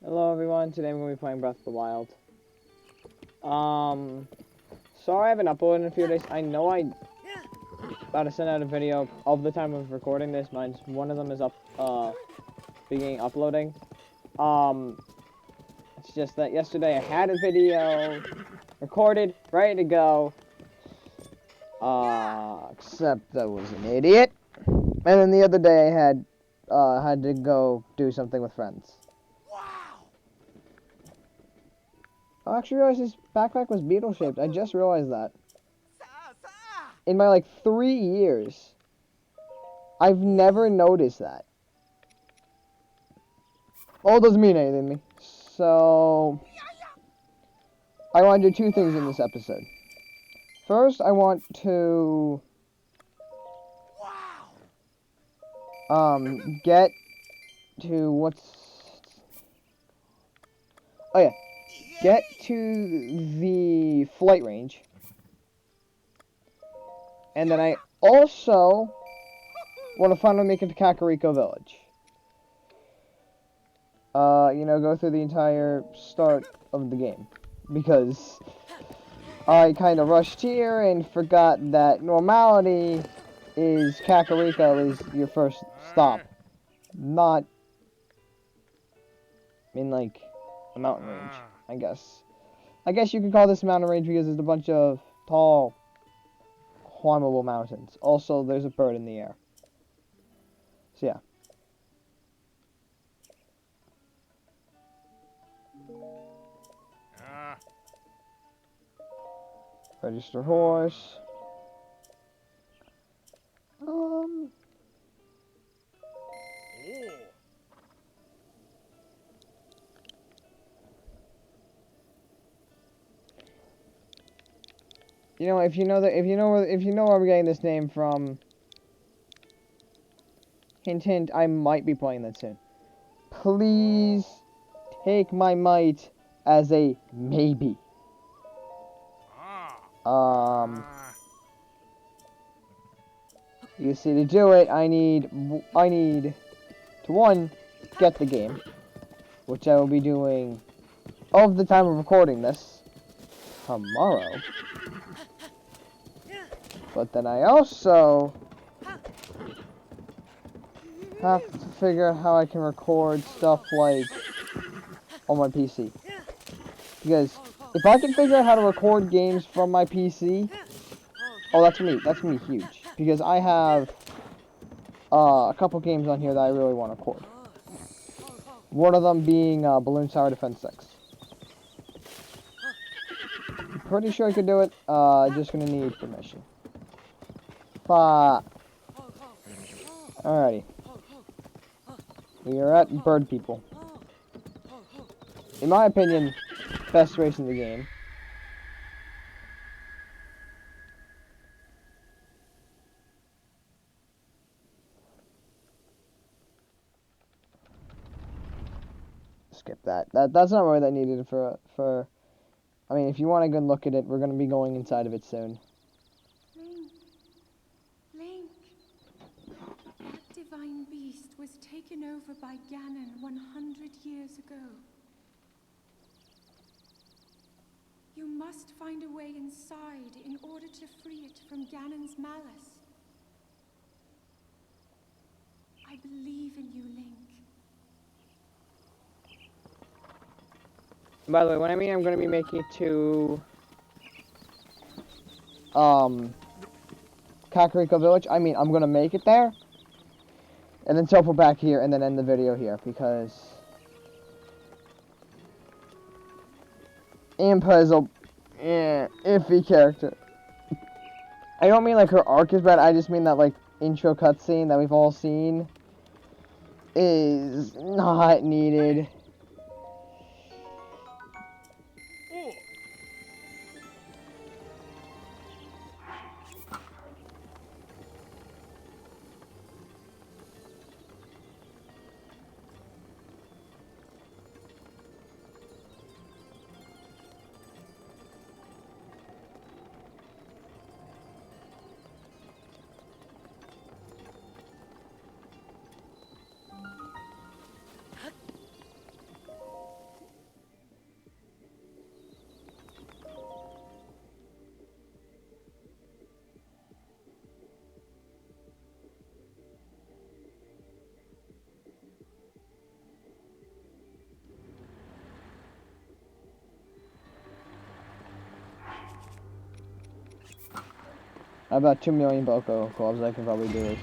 Hello everyone, today I'm going to be playing Breath of the Wild. Sorry I haven't uploaded in a few days. I know I about to send out a video of the time of recording this. One of them is beginning uploading. It's just that yesterday I had a video recorded, ready to go. Except I was an idiot. And then the other day I had to go do something with friends. I actually realized this backpack was beetle-shaped. I just realized that. In my, 3 years, I've never noticed that. Well, it doesn't mean anything to me. So, I want to do two things in this episode. First, I want to, get to get to the flight range. And then I also want to finally make it to Kakariko Village. Go through the entire start of the game. Because I kind of rushed here and forgot that normality is Kakariko is your first stop. Not in, a mountain range, I guess. I guess you could call this a mountain range because there's a bunch of tall, climbable mountains. Also, there's a bird in the air. So, yeah. Register horse. If you know where we're getting this name from, hint hint, I might be playing that soon. Please take my might as a maybe. You see, to do it, I need to, one, get the game, which I will be doing of the time of recording this tomorrow. But then I also have to figure out how I can record stuff on my PC. Because if I can figure out how to record games from my PC, oh, that's me huge. Because I have a couple games on here that I really want to record. One of them being Balloon Tower Defense 6. I'm pretty sure I could do it. Just gonna need permission. Alrighty. We are at Bird People. In my opinion, best race in the game. Skip that. That's not really that needed for. I mean, if you want a good look at it, we're gonna be going inside of it soon. Link. That divine beast was taken over by Ganon 100 years ago. You must find a way inside in order to free it from Ganon's malice. I believe in you, Link. By the way, when I mean I'm going to be making it to Kakariko Village, I mean I'm going to make it there, and then teleport back here, and then end the video here, because Impa is a iffy character. I don't mean her arc is bad, I just mean that intro cutscene that we've all seen is not needed. About 2 million Boko clubs, I can probably do it.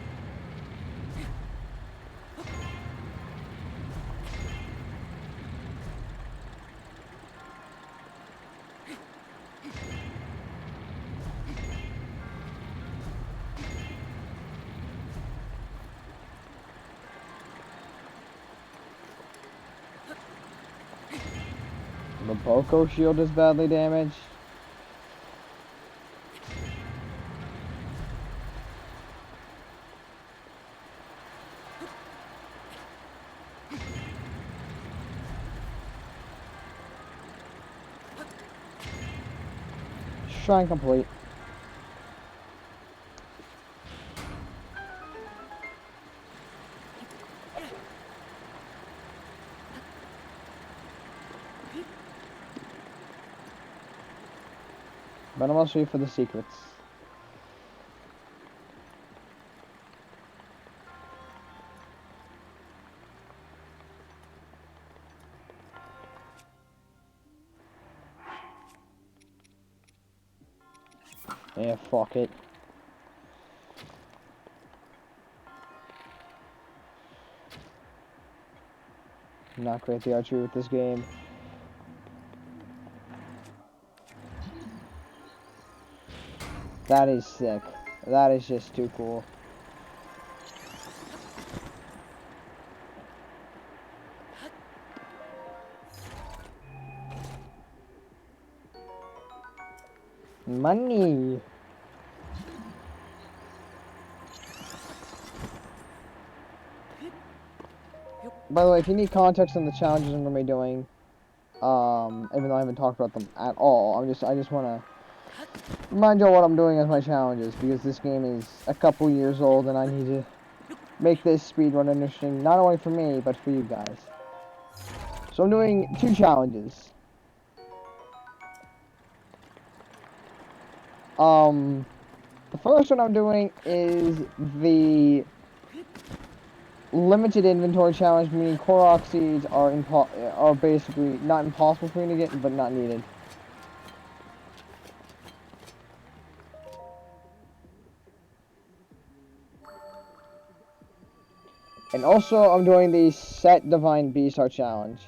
The Boko shield is badly damaged. Shrine complete. But I'm also here for the secrets. Yeah, fuck it. Not great at the archery with this game. That is sick. That is just too cool. Money. By the way, if you need context on the challenges I'm gonna be doing, even though I haven't talked about them at all, I just wanna remind you what I'm doing as my challenges, because this game is a couple years old and I need to make this speedrun interesting, not only for me, but for you guys. So I'm doing 2 challenges. The first one I'm doing is the limited inventory challenge, meaning Korok seeds are basically not impossible for me to get, but not needed. And also, I'm doing the Set Divine Beastar challenge.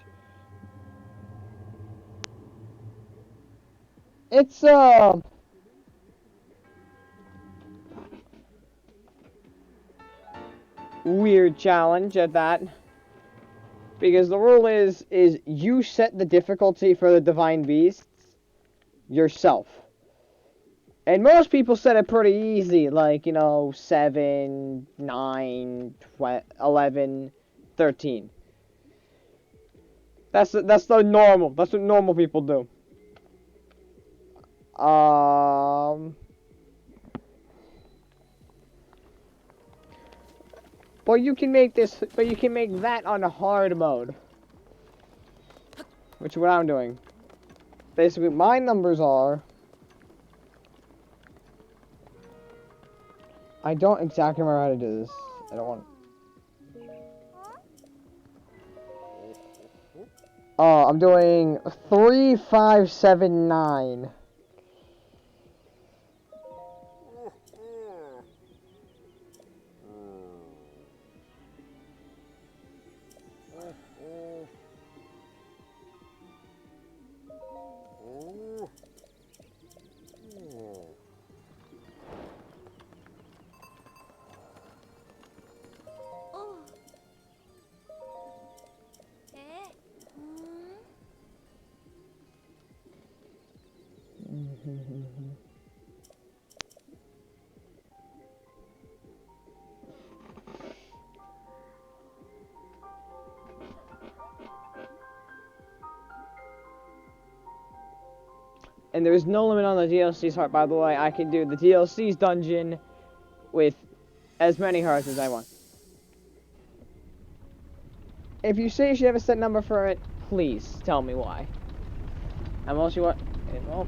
It's weird challenge at that, because the rule is you set the difficulty for the divine beasts yourself, and most people set it pretty easy, like, you know, 7, 9, 11, 13. That's the normal. That's what normal people do. But you can make that on a hard mode. Which is what I'm doing. Basically, my numbers are... I don't exactly remember how to do this. I don't want... I'm doing 3, 5, 7, 9. And there's no limit on the DLC's heart, by the way. I can do the DLC's dungeon with as many hearts as I want. If you say you should have a set number for it, please tell me why. Unless you want... well...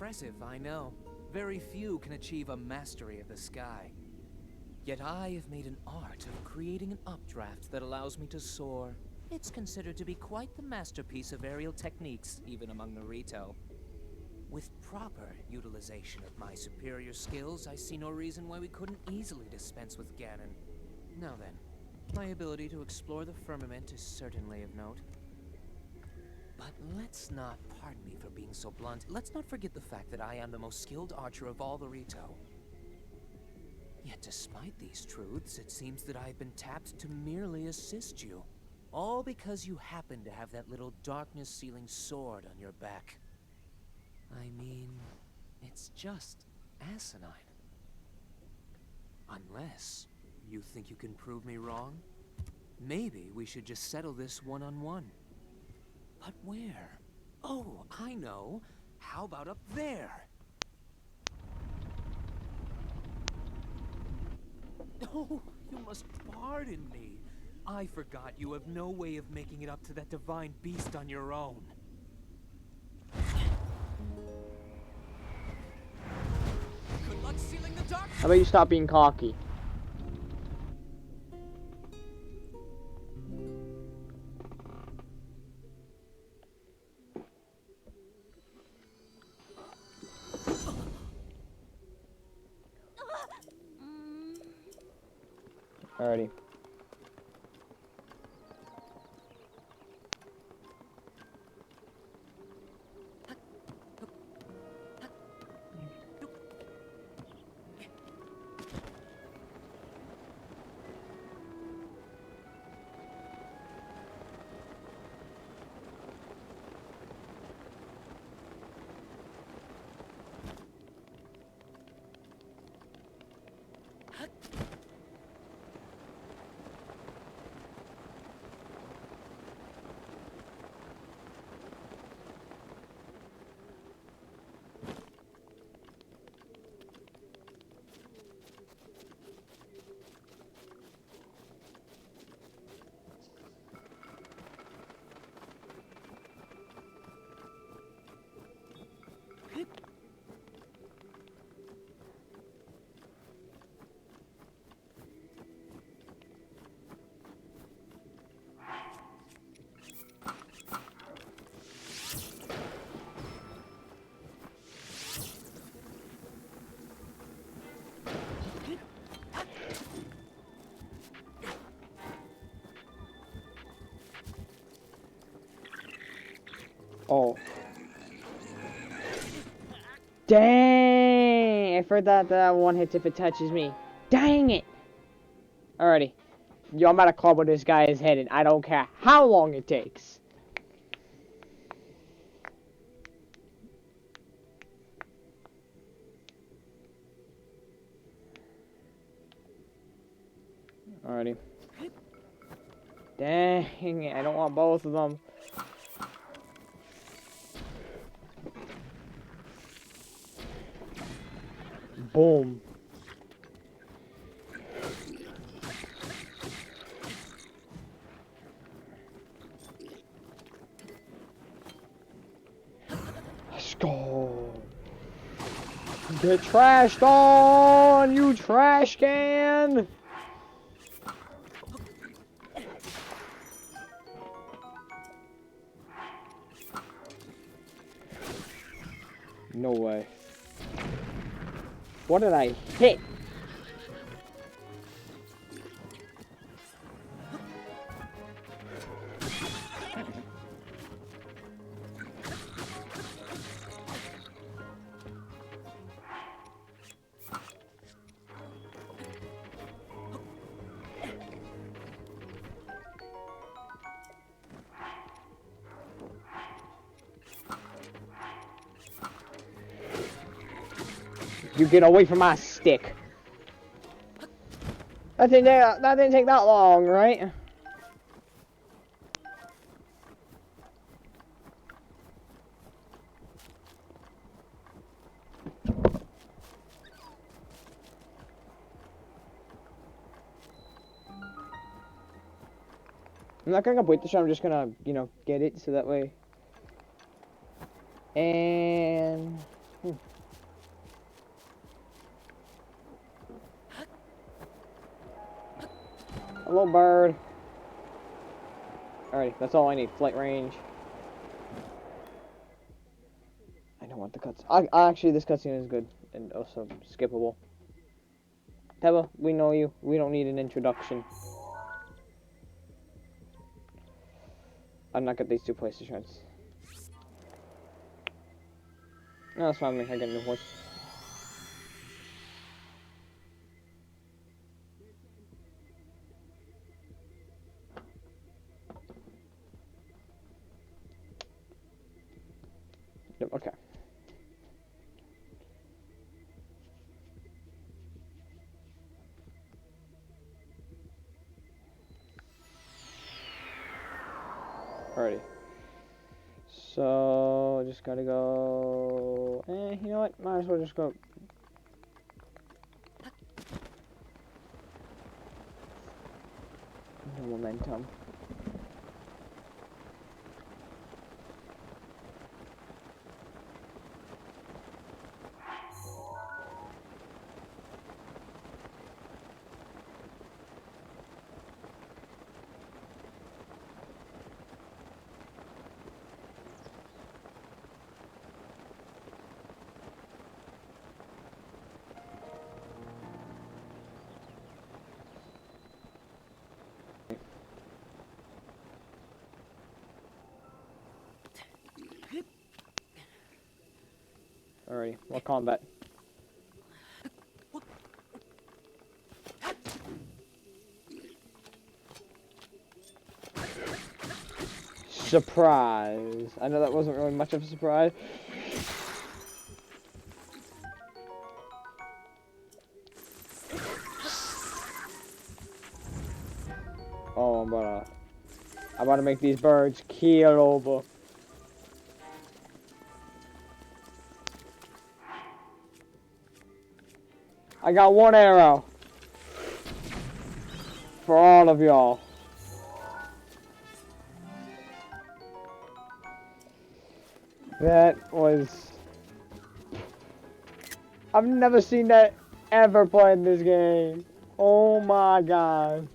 impressive, I know. Very few can achieve a mastery of the sky. Yet I have made an art of creating an updraft that allows me to soar. It's considered to be quite the masterpiece of aerial techniques, even among the Rito. With proper utilization of my superior skills, I see no reason why we couldn't easily dispense with Ganon. Now then, my ability to explore the firmament is certainly of note. But let's not, pardon me for being so blunt, let's not forget the fact that I am the most skilled archer of all the Rito. Yet despite these truths, it seems that I've been tapped to merely assist you. All because you happen to have that little darkness-sealing sword on your back. I mean, it's just asinine. Unless you think you can prove me wrong? Maybe we should just settle this one-on-one. But where? Oh, I know. How about up there? Oh, you must pardon me. I forgot you have no way of making it up to that divine beast on your own. Good luck sealing the dark. How about you stop being cocky? Alrighty. Oh. Dang! I forgot that one hits if it touches me. Dang it! Alrighty. Yo, I'm about to call where this guy is headed. I don't care how long it takes. Alrighty. Dang it, I don't want both of them. Boom. Let's go. Get trashed on, you trash can. No way. What did I hit? You get away from my stick. That didn't take that long, right? I'm not gonna complete the show, I'm just gonna, you know, get it so that way. And Hello, bird. Alrighty, that's all I need. Flight range. I don't want the cuts. Actually, this cutscene is good and also skippable. Teba, we know you. We don't need an introduction. I'm not get these two places shards. No, that's fine. I get a new horse. Yep, okay. Alrighty. So, just gotta go... you know what? Might as well just go... No momentum. Alrighty, what combat? Surprise! I know that wasn't really much of a surprise. Oh, I'm about to make these birds keel over. I got one arrow for all of y'all. That was... I've never seen that ever played this game. Oh my god.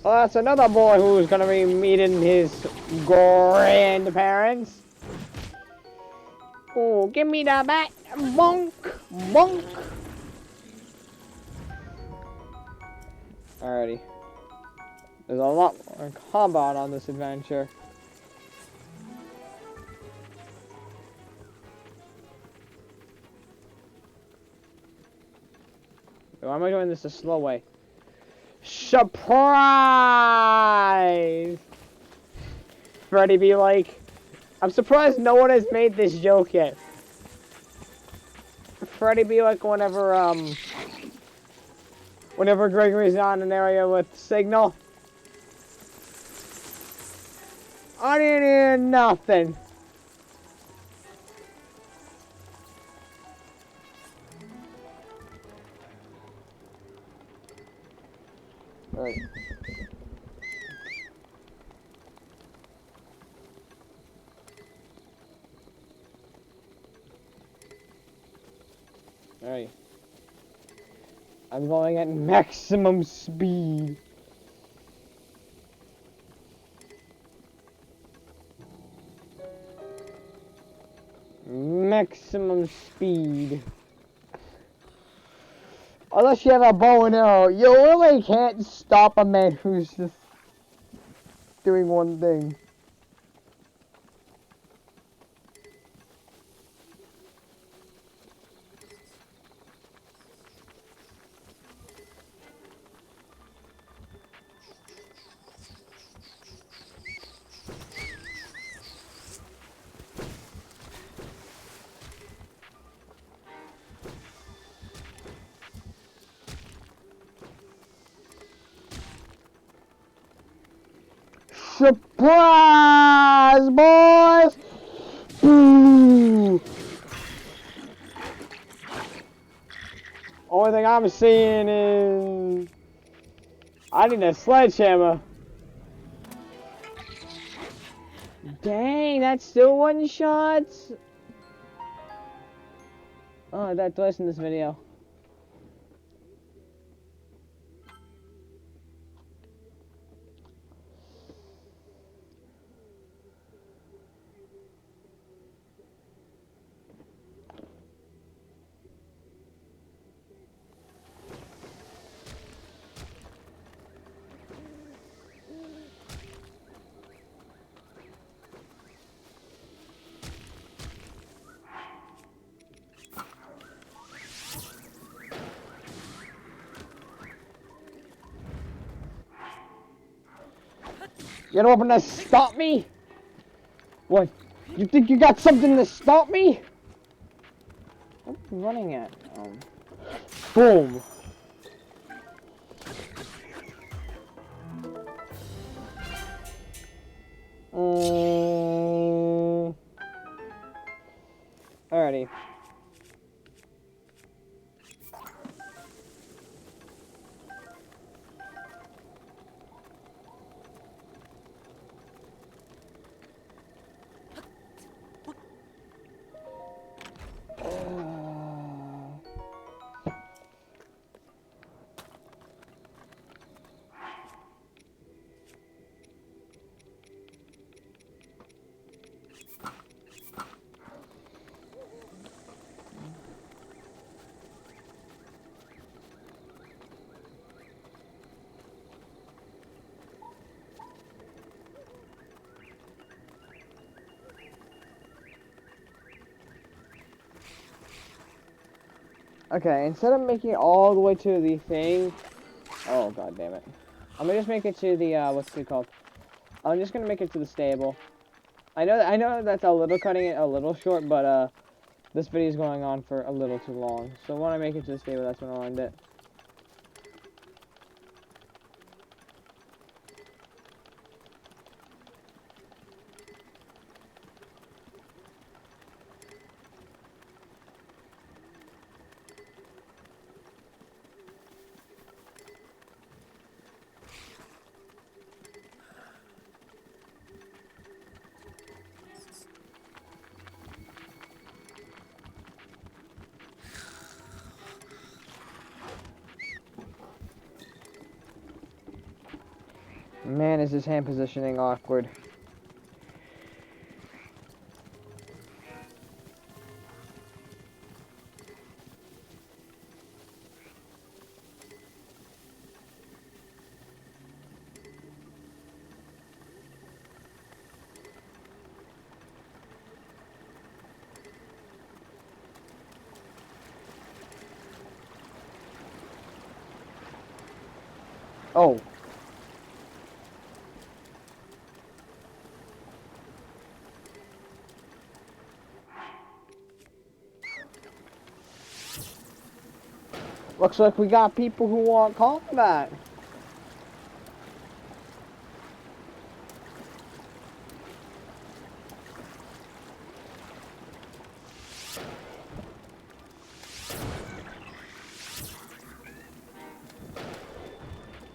Well, that's another boy who's gonna be meeting his grandparents. Oh, give me the bat. Bonk. Bonk. Alrighty. There's a lot more combat on this adventure. Why am I doing this the slow way? Surprise! Freddy be like, I'm surprised no one has made this joke yet. Freddy be like whenever Gregory's on an area with signal. I didn't hear nothing. Alright. Alright. I'm going at maximum speed. Maximum speed. Unless you have a bow and arrow, you really can't stop a man who's just doing one thing. Surprise, boys! Ooh. Only thing I'm seeing is I need a sledgehammer. Dang, that's still one shots. Oh, I died twice in this video. You gonna open to stop me? What? You think you got something to stop me? What are you running at? Boom. Alrighty. Okay, instead of making it all the way to the thing, oh god damn it. I'm gonna just make it to the what's it called? I'm just gonna make it to the stable. I know that's a little cutting it a little short, but this video is going on for a little too long. So when I make it to the stable, that's when I'll end it. Man, is this hand positioning awkward. Oh. Looks like we got people who want combat.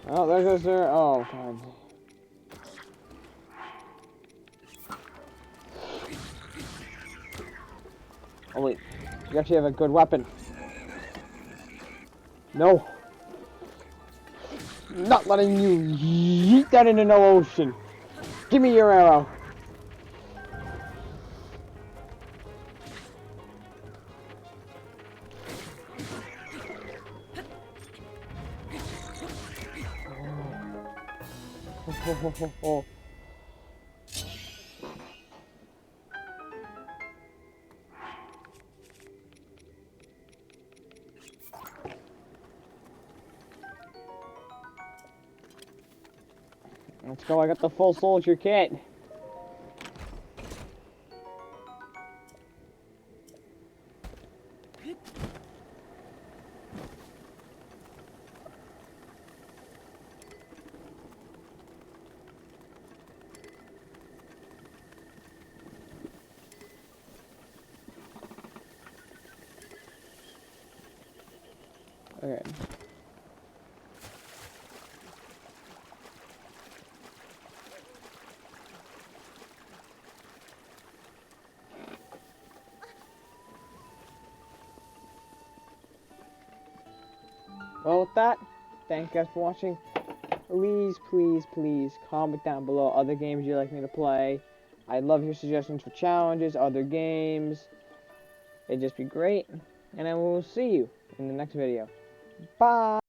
Oh, there goes their. Oh, God. Oh, wait. You actually have a good weapon. No. Not letting you yeet that into no ocean. Give me your arrow. Oh. Let's go, I got the full soldier kit. Okay. Well, with that, thank you guys for watching. Please, please, please comment down below other games you'd like me to play. I'd love your suggestions for challenges, other games. It'd just be great. And then we'll see you in the next video. Bye!